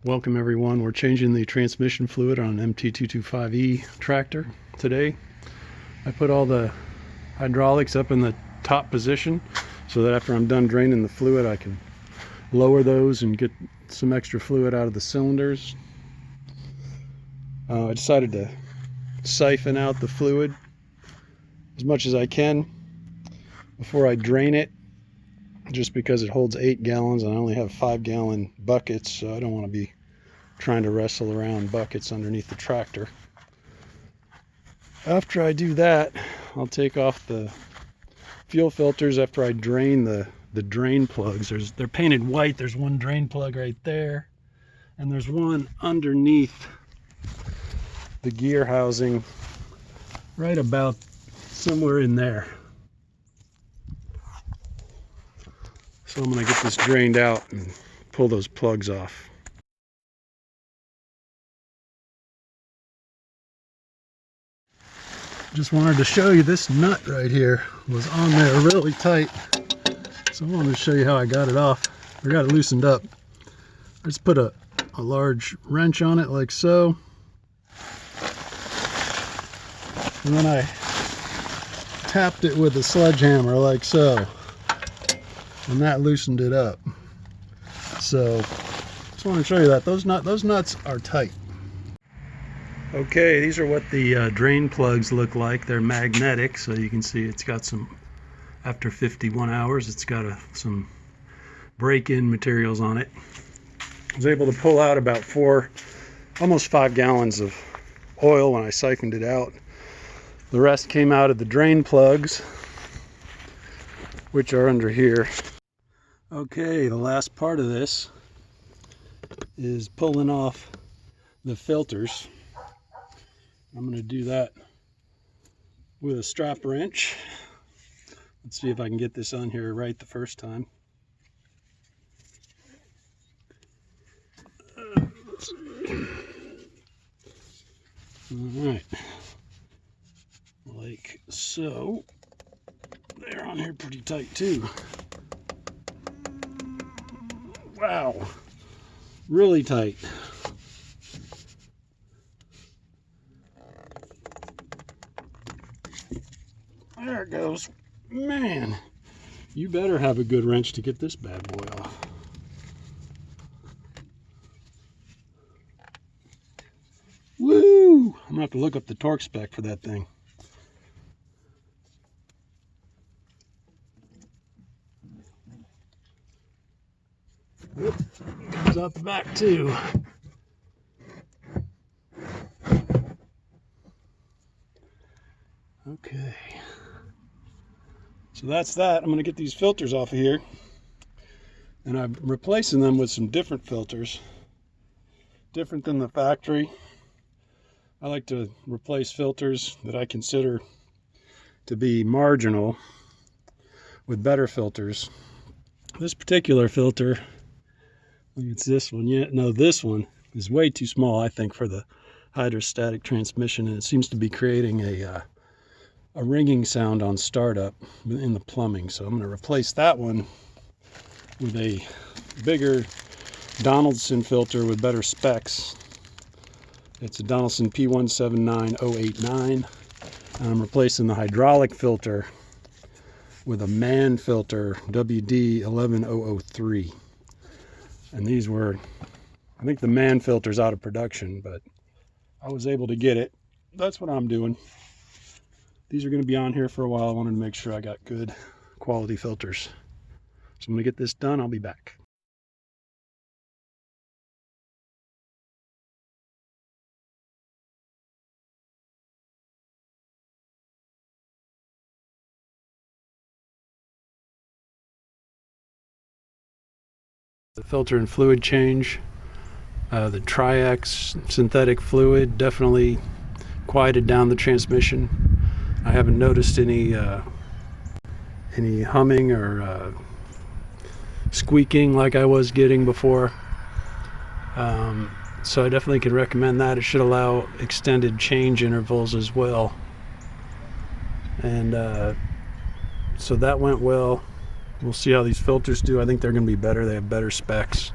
Welcome everyone. We're changing the transmission fluid on an MT225HE tractor today. I put all the hydraulics up in the top position so that after I'm done draining the fluid I can lower those and get some extra fluid out of the cylinders. I decided to siphon out the fluid as much as I can before I drain it, just because it holds 8 gallons and I only have 5-gallon buckets, so I don't want to be trying to wrestle around buckets underneath the tractor. After I do that, I'll take off the fuel filters after I drain the drain plugs. They're painted white. There's one drain plug right there, and there's one underneath the gear housing right about somewhere in there. So I'm going to get this drained out and pull those plugs off. Just wanted to show you this nut right here was on there really tight. So I wanted to show you how I got it off. I got it loosened up. I just put a large wrench on it like so. And then I tapped it with a sledgehammer like so. And that loosened it up. So just want to show you that those nuts are tight. Okay, these are what the drain plugs look like. They're magnetic, so you can see it's got some, after 51 hours, it's got some break-in materials on it. I was able to pull out about almost 5 gallons of oil when I siphoned it out. The rest came out of the drain plugs, which are under here. Okay, the last part of this is pulling off the filters. I'm going to do that with a strap wrench. Let's see if I can get this on here right the first time. Alright, like so. They're on here pretty tight too. Wow, really tight. There it goes. Man, you better have a good wrench to get this bad boy off. Woo! I'm gonna have to look up the torque spec for that thing. Oop, comes out the back too. Okay. So that's that. I'm going to get these filters off of here, and I'm replacing them with some different filters, different than the factory. I like to replace filters that I consider to be marginal with better filters. This particular filter, I think it's this one. Yeah, no, this one is way too small, I think, for the hydrostatic transmission, and it seems to be creating a ringing sound on startup in the plumbing. So I'm going to replace that one with a bigger Donaldson filter with better specs. It's a Donaldson P179089, and I'm replacing the hydraulic filter with a MAN filter WD11003. And these were, I think the MAN filter's out of production, but I was able to get it. That's what I'm doing. These are going to be on here for a while. I wanted to make sure I got good quality filters. So I'm going to get this done. I'll be back. The filter and fluid change. The Triax synthetic fluid definitely quieted down the transmission. I haven't noticed any humming or squeaking like I was getting before. So I definitely can recommend that. It should allow extended change intervals as well. And so that went well. We'll see how these filters do. I think they're going to be better. They have better specs.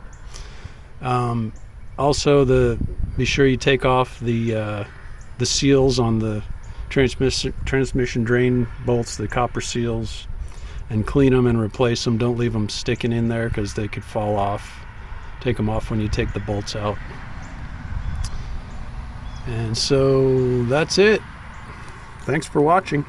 Also, be sure you take off the seals on the transmission drain bolts, the copper seals, and clean them and replace them. Don't leave them sticking in there because they could fall off. Take them off when you take the bolts out. And so that's it. Thanks for watching.